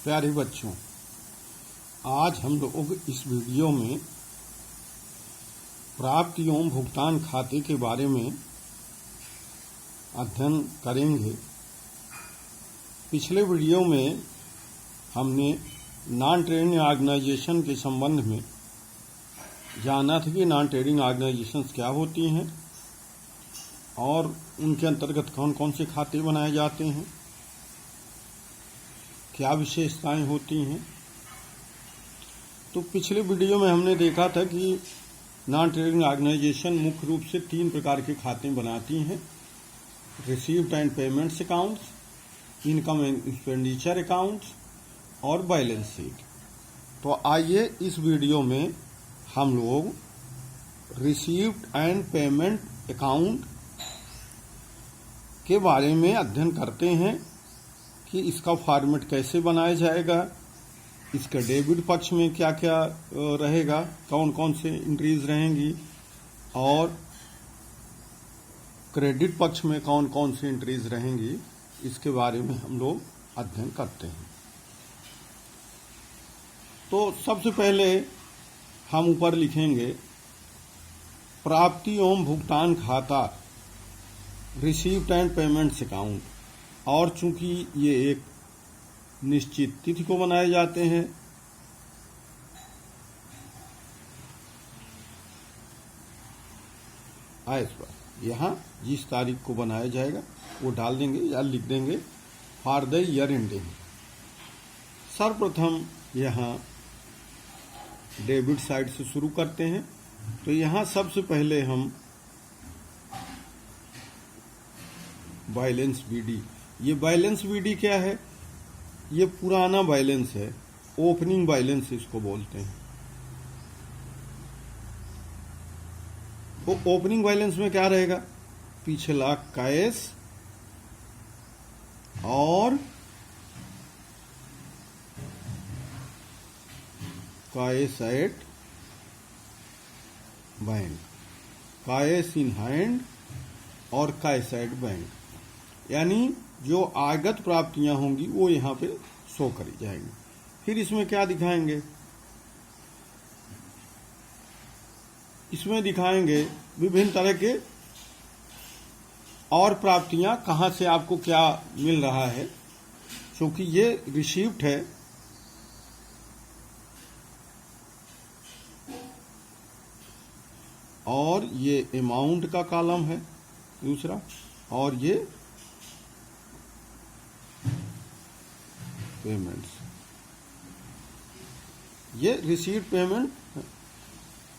प्यारे बच्चों, आज हम लोग इस वीडियो में प्राप्ति एवं भुगतान खाते के बारे में अध्ययन करेंगे। पिछले वीडियो में हमने नॉन ट्रेडिंग ऑर्गेनाइजेशन के संबंध में जाना था कि नॉन ट्रेडिंग ऑर्गेनाइजेशंस क्या होती हैं और उनके अंतर्गत कौन कौन से खाते बनाए जाते हैं, क्या विशेषताएं होती हैं। तो पिछले वीडियो में हमने देखा था कि नॉन ट्रेडिंग ऑर्गेनाइजेशन मुख्य रूप से 3 प्रकार के खाते बनाती हैं: received and payments accounts, income and expenditure accounts और बैलेंस शीट। तो आइए इस वीडियो में हम लोग रिसीव्ड एंड पेमेंट अकाउंट के बारे में अध्ययन करते हैं कि इसका फॉर्मेट कैसे बनाया जाएगा, इसका डेबिट पक्ष में क्या क्या रहेगा, कौन कौन से एंट्रीज रहेंगी और क्रेडिट पक्ष में कौन कौन सी एंट्रीज रहेंगी, इसके बारे में हम लोग अध्ययन करते हैं। तो सबसे पहले हम ऊपर लिखेंगे प्राप्ति एवं भुगतान खाता, रिसीव्ड एंड पेमेंट्स अकाउंट। और चूंकि ये एक निश्चित तिथि को बनाए जाते हैं, इस पर यहाँ जिस तारीख को बनाया जाएगा वो डाल देंगे या लिख देंगे फॉर द ईयर एंडिंग। सर्वप्रथम यहाँ डेबिट साइड से शुरू करते हैं। तो यहाँ सबसे पहले हम बैलेंस बीडी, ये बैलेंस बीडी क्या है? ये पुराना बैलेंस है, ओपनिंग बैलेंस इसको बोलते हैं। वो ओपनिंग बैलेंस में क्या रहेगा? पिछला कैश और cash at bank, cash in hand और कैश एट बैंक, यानी जो आगत प्राप्तियां होंगी वो यहाँ पे शो करी जाएंगी। फिर इसमें क्या दिखाएंगे? इसमें दिखाएंगे विभिन्न तरह के और प्राप्तियां, कहां से आपको क्या मिल रहा है। क्योंकि ये रिसीव्ड है और ये अमाउंट का कॉलम है दूसरा, और ये पेमेंट्स, ये रिसीव्ड पेमेंट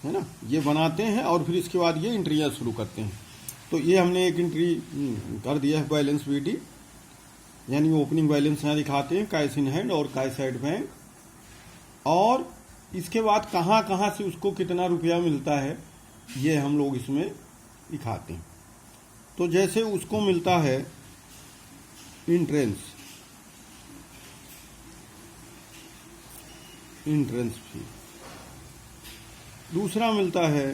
है ना, ये बनाते हैं और फिर इसके बाद ये एंट्रियां शुरू करते हैं। तो ये हमने एक एंट्री कर दिया है बैलेंस बीडी, यानी ओपनिंग बैलेंस यहाँ दिखाते हैं, कैश इन हैंड और कैश एट बैंक। और इसके बाद कहाँ कहाँ से उसको कितना रुपया मिलता है ये हम लोग इसमें दिखाते हैं। तो जैसे उसको मिलता है इंट्रेंस फी, दूसरा मिलता है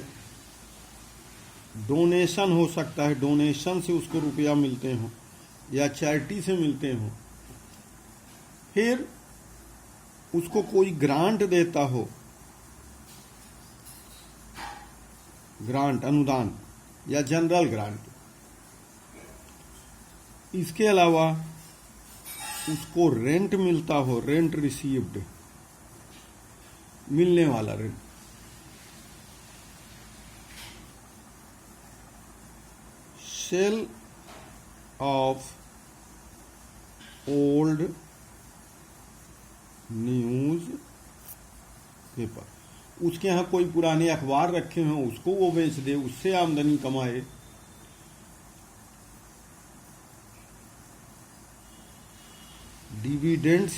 डोनेशन, हो सकता है डोनेशन से उसको रुपया मिलते हो या चैरिटी से मिलते हो। फिर उसको कोई ग्रांट देता हो, ग्रांट अनुदान या जनरल ग्रांट। इसके अलावा उसको रेंट मिलता हो, रेंट रिसीव्ड, मिलने वाला rent. Sale of old newspaper, उसके यहाँ कोई पुराने अखबार रखे हों उसको वो बेच दे, उससे आमदनी कमाए। डिविडेंड्स,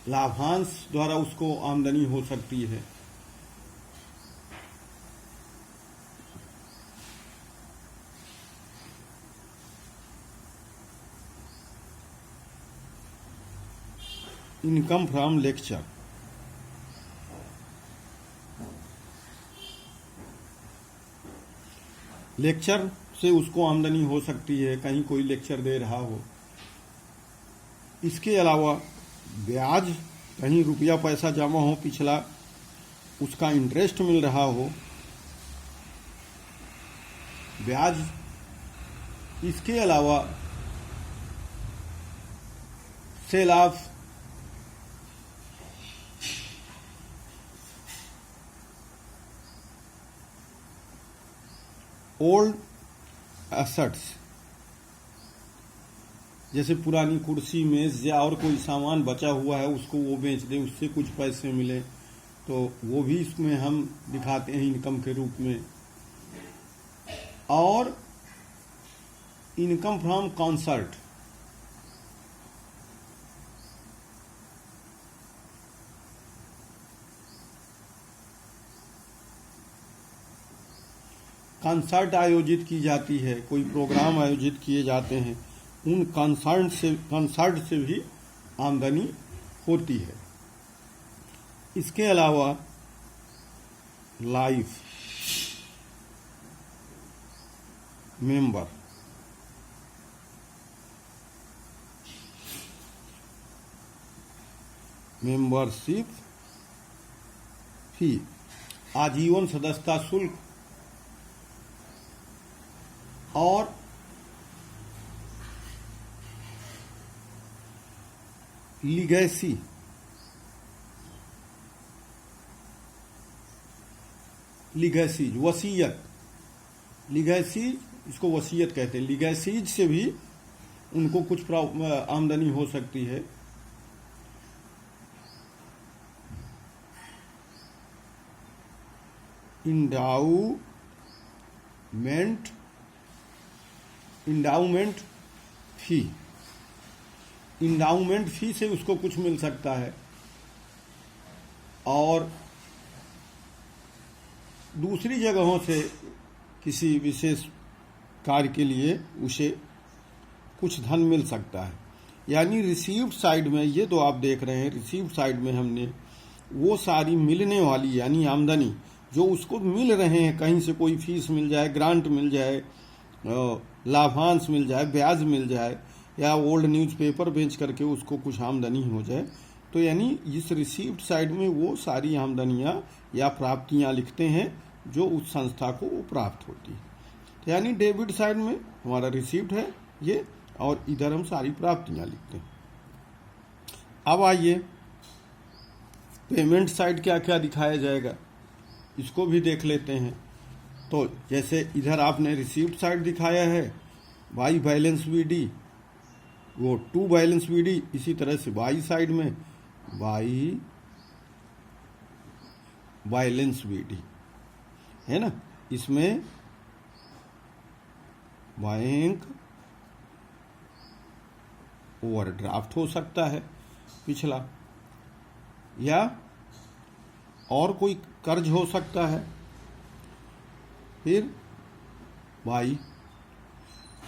लाभांश द्वारा उसको आमदनी हो सकती है। इनकम फ्रॉम लेक्चर, लेक्चर से उसको आमदनी हो सकती है, कहीं कोई लेक्चर दे रहा हो इसके अलावा ब्याज, कहीं रुपया पैसा जमा हो पिछला, उसका इंटरेस्ट मिल रहा हो, ब्याज। इसके अलावा सेल ऑफ ओल्ड एसेट्स, जैसे पुरानी कुर्सी मेज या और कोई सामान बचा हुआ है उसको वो बेच दें, उससे कुछ पैसे मिले, तो वो भी इसमें हम दिखाते हैं इनकम के रूप में। और इनकम फ्रॉम कॉन्सर्ट, कंसर्ट आयोजित की जाती है, कोई प्रोग्राम आयोजित किए जाते हैं, उन कंसर्ट से भी आमदनी होती है। इसके अलावा लाइफ मेंबर, मेंबरशिप फी, आजीवन सदस्यता शुल्क, और लीगेसी, वसीयत, लीगेसी इसको वसीयत कहते हैं। लीगेसीज से भी उनको कुछ आमदनी हो सकती है। इंडाउमेंट फी, इंडाउमेंट फी से उसको कुछ मिल सकता है, और दूसरी जगहों से किसी विशेष कार्य के लिए उसे कुछ धन मिल सकता है। यानी रिसीव्ड साइड में, ये तो आप देख रहे हैं, रिसीव्ड साइड में हमने वो सारी मिलने वाली यानी आमदनी जो उसको मिल रहे हैं, कहीं से कोई फीस मिल जाए, ग्रांट मिल जाए, लाभांश मिल जाए, ब्याज मिल जाए, या ओल्ड न्यूज़पेपर बेच करके उसको कुछ आमदनी हो जाए, तो यानी इस रिसीव्ड साइड में वो सारी आमदनियां या प्राप्तियां लिखते हैं जो उस संस्था को वो प्राप्त होती है। तो यानी डेबिट साइड में हमारा रिसीव्ड है ये, और इधर हम सारी प्राप्तियां लिखते हैं। अब आइए पेमेंट साइड क्या क्या दिखाया जाएगा, इसको भी देख लेते हैं। तो जैसे इधर आपने रिसीव्ड साइड दिखाया है, बाई बैलेंस बीडी, वो टू बैलेंस बीडी, इसी तरह से बाई साइड में बाई बैलेंस बीडी है ना, इसमें बैंक ओवरड्राफ्ट हो सकता है पिछला, या और कोई कर्ज हो सकता है। फिर भाई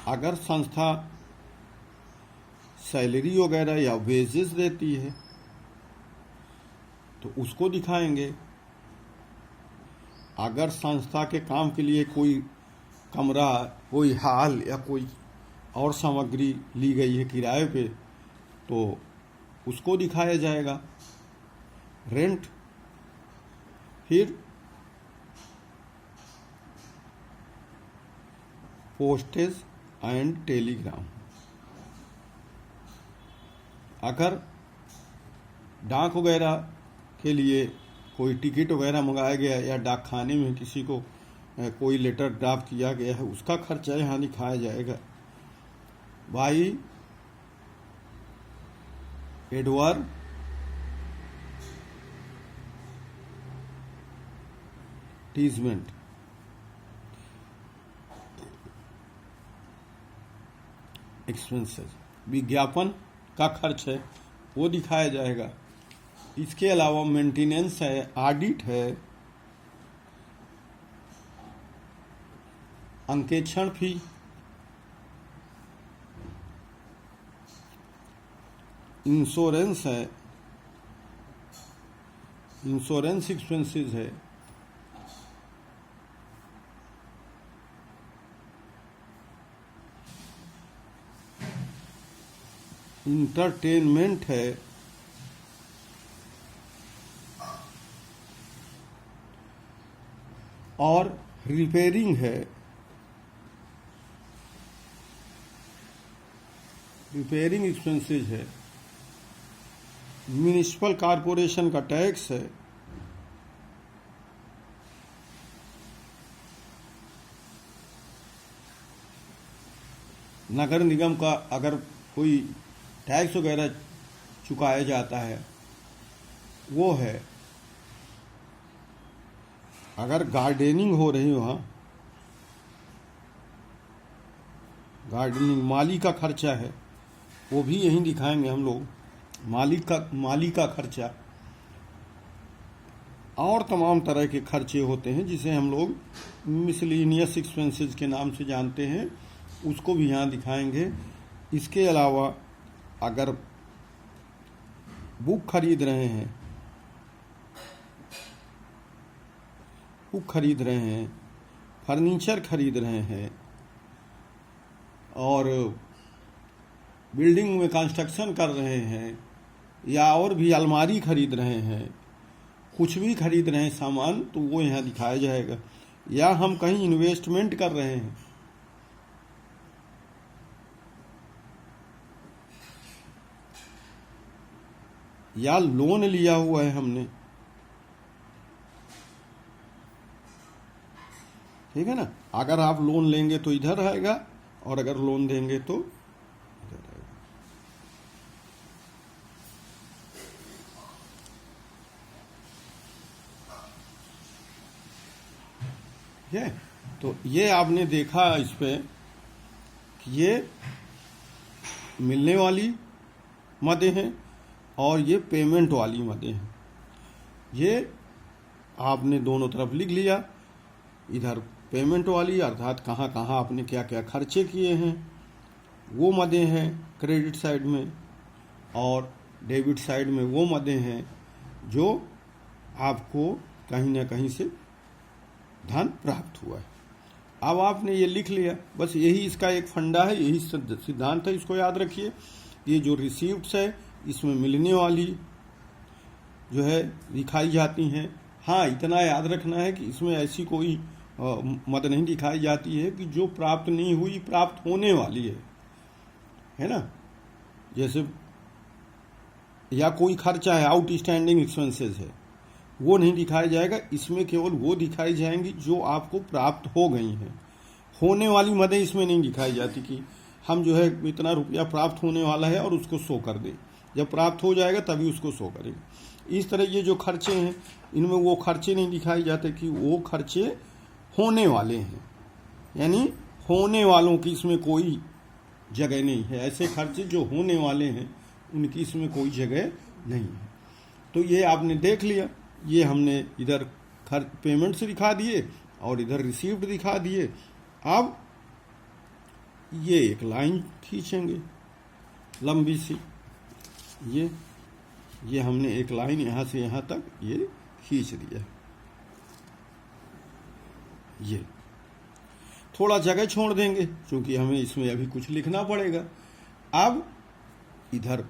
अगर संस्था सैलरी वगैरह या वेजेस देती है तो उसको दिखाएंगे। अगर संस्था के काम के लिए कोई कमरा, कोई हॉल या कोई और सामग्री ली गई है किराए पे, तो उसको दिखाया जाएगा, रेंट। फिर पोस्टेज एंड टेलीग्राम, अगर डाक वगैरह के लिए कोई टिकट वगैरह मंगाया गया या डाक खाने में किसी को कोई लेटर ड्राफ्ट किया गया है, उसका खर्चा यहाँ दिखाया जाएगा। बाई एडवर्टीजमेंट, एक्सपेंसेस, विज्ञापन का खर्च है वो दिखाया जाएगा। इसके अलावा मेंटेनेंस है, ऑडिट है, अंकेक्षण फी, इंश्योरेंस है, इंश्योरेंस एक्सपेंसेस है, इंटरटेनमेंट है, और रिपेयरिंग है। रिपेयरिंग एक्सपेंसेस है, म्युनिसिपल कॉरपोरेशन का टैक्स है, नगर निगम का अगर कोई टैक्स वगैरह चुकाया जाता है वो है, अगर गार्डनिंग हो रही हो, वहाँ गार्डनिंग माली का खर्चा है, वो भी यहीं दिखाएंगे हम लोग, माली का खर्चा, और तमाम तरह के खर्चे होते हैं जिसे हम लोग मिसलिनियस एक्सपेंसेस के नाम से जानते हैं, उसको भी यहाँ दिखाएंगे। इसके अलावा अगर बुक खरीद रहे हैं, फर्नीचर खरीद रहे हैं, और बिल्डिंग में कंस्ट्रक्शन कर रहे हैं, या और भी अलमारी खरीद रहे हैं, कुछ भी खरीद रहे हैं सामान, तो वो यहाँ दिखाया जाएगा। या हम कहीं इन्वेस्टमेंट कर रहे हैं, या लोन लिया हुआ है हमने, ठीक है ना। अगर आप लोन लेंगे तो इधर आएगा, और अगर लोन देंगे तो इधर आएगा। ठीक है, तो ये आपने देखा इस पे कि ये मिलने वाली मदें हैं और ये पेमेंट वाली मदें हैं। ये आपने दोनों तरफ लिख लिया, इधर पेमेंट वाली अर्थात कहाँ कहाँ आपने क्या क्या खर्चे किए हैं वो मदें हैं क्रेडिट साइड में, और डेबिट साइड में वो मदें हैं जो आपको कहीं ना कहीं से धन प्राप्त हुआ है। अब आपने ये लिख लिया, बस यही इसका एक फंडा है, यही सिद्धांत है, इसको याद रखिए। ये जो रिसीप्ट्स है इसमें मिलने वाली जो है दिखाई जाती हैं। हाँ, इतना याद रखना है कि इसमें ऐसी कोई मद नहीं दिखाई जाती है कि जो प्राप्त नहीं हुई, प्राप्त होने वाली है ना। जैसे या कोई खर्चा है, आउटस्टैंडिंग एक्सपेंसेस है, वो नहीं दिखाया जाएगा। इसमें केवल वो दिखाई जाएंगी जो आपको प्राप्त हो गई हैं। होने वाली मदें इसमें नहीं दिखाई जाती कि हम जो है इतना रुपया प्राप्त होने वाला है और उसको शो कर दें। जब प्राप्त हो जाएगा तभी उसको शो करेंगे। इस तरह ये जो खर्चे हैं इनमें वो खर्चे नहीं दिखाए जाते कि वो खर्चे होने वाले हैं, यानी होने वालों की इसमें कोई जगह नहीं है। ऐसे खर्चे जो होने वाले हैं उनकी इसमें कोई जगह नहीं है। तो ये आपने देख लिया, ये हमने इधर पेमेंट से दिखा दिए और इधर रिसीव्ड दिखा दिए। अब ये एक लाइन खींचेंगे लंबी सी, ये हमने एक लाइन यहां से यहां तक ये खींच दिया। ये थोड़ा जगह छोड़ देंगे क्योंकि हमें इसमें अभी कुछ लिखना पड़ेगा। अब इधर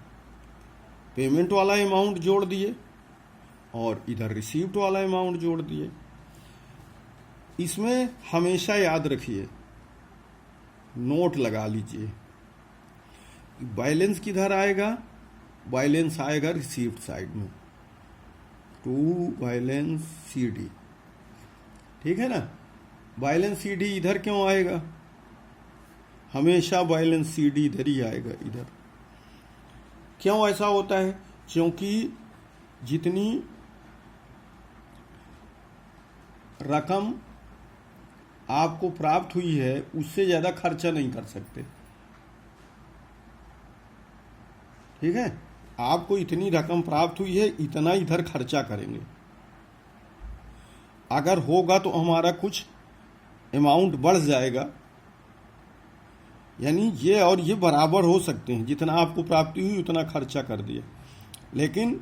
पेमेंट वाला अमाउंट जोड़ दिए और इधर रिसीव्ड वाला अमाउंट जोड़ दिए। इसमें हमेशा याद रखिए, नोट लगा लीजिए, बैलेंस किधर आएगा, बैलेंस आएगा रिसीव्ड साइड में, टू बैलेंस सीडी, ठीक है ना। बैलेंस सीडी इधर क्यों आएगा, हमेशा बैलेंस सीडी इधर ही आएगा। इधर क्यों ऐसा होता है, क्योंकि जितनी रकम आपको प्राप्त हुई है उससे ज्यादा खर्चा नहीं कर सकते, ठीक है। आपको इतनी रकम प्राप्त हुई है, इतना इधर खर्चा करेंगे। अगर होगा तो हमारा कुछ अमाउंट बढ़ जाएगा, यानी ये और ये बराबर हो सकते हैं। जितना आपको प्राप्ति हुई उतना खर्चा कर दिया, लेकिन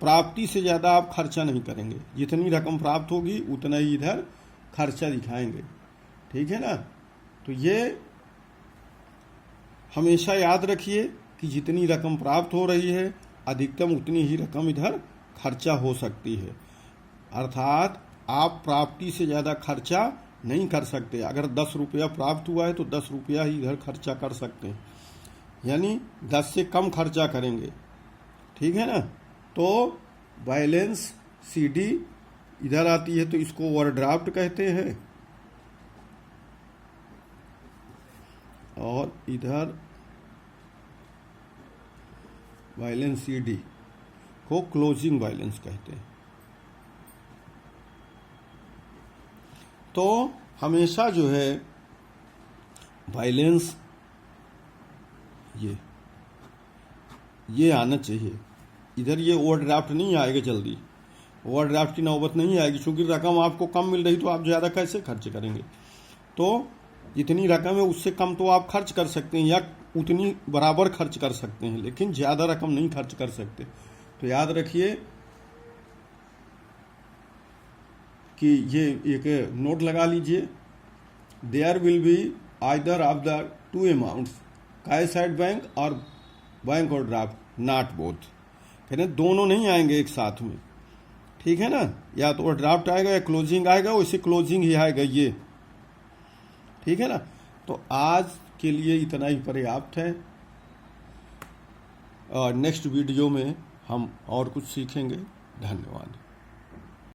प्राप्ति से ज्यादा आप खर्चा नहीं करेंगे। जितनी रकम प्राप्त होगी उतना ही इधर खर्चा दिखाएंगे, ठीक है ना। तो ये हमेशा याद रखिए कि जितनी रकम प्राप्त हो रही है अधिकतम उतनी ही रकम इधर खर्चा हो सकती है। अर्थात आप प्राप्ति से ज़्यादा खर्चा नहीं कर सकते। अगर 10 रुपया प्राप्त हुआ है तो 10 रुपया ही इधर खर्चा कर सकते हैं, यानी 10 से कम खर्चा करेंगे। ठीक है ना। तो बैलेंस सीडी इधर आती है तो इसको ओवरड्राफ्ट कहते हैं, और इधर बैलेंस सीडी को क्लोजिंग बैलेंस कहते हैं। तो हमेशा जो है बैलेंस ये आना चाहिए। इधर ये ओवरड्राफ्ट नहीं आएगा जल्दी, ओवरड्राफ्ट की नौबत नहीं आएगी, क्योंकि रकम आपको कम मिल रही तो आप ज़्यादा कैसे खर्च करेंगे। तो जितनी रकम है उससे कम तो आप खर्च कर सकते हैं या उतनी बराबर खर्च कर सकते हैं, लेकिन ज़्यादा रकम नहीं खर्च कर सकते। तो याद रखिए कि ये एक नोट लगा लीजिए, there will be either of the two amounts, cash at bank और बैंक और ड्राफ्ट, नॉट बोथ। कहते दोनों नहीं आएंगे एक साथ में। ठीक है ना, या तो ड्राफ्ट आएगा या क्लोजिंग आएगा, वैसे क्लोजिंग ही आएगा ये। ठीक है ना। तो आज के लिए इतना ही पर्याप्त है, और नेक्स्ट वीडियो में हम और कुछ सीखेंगे। धन्यवाद।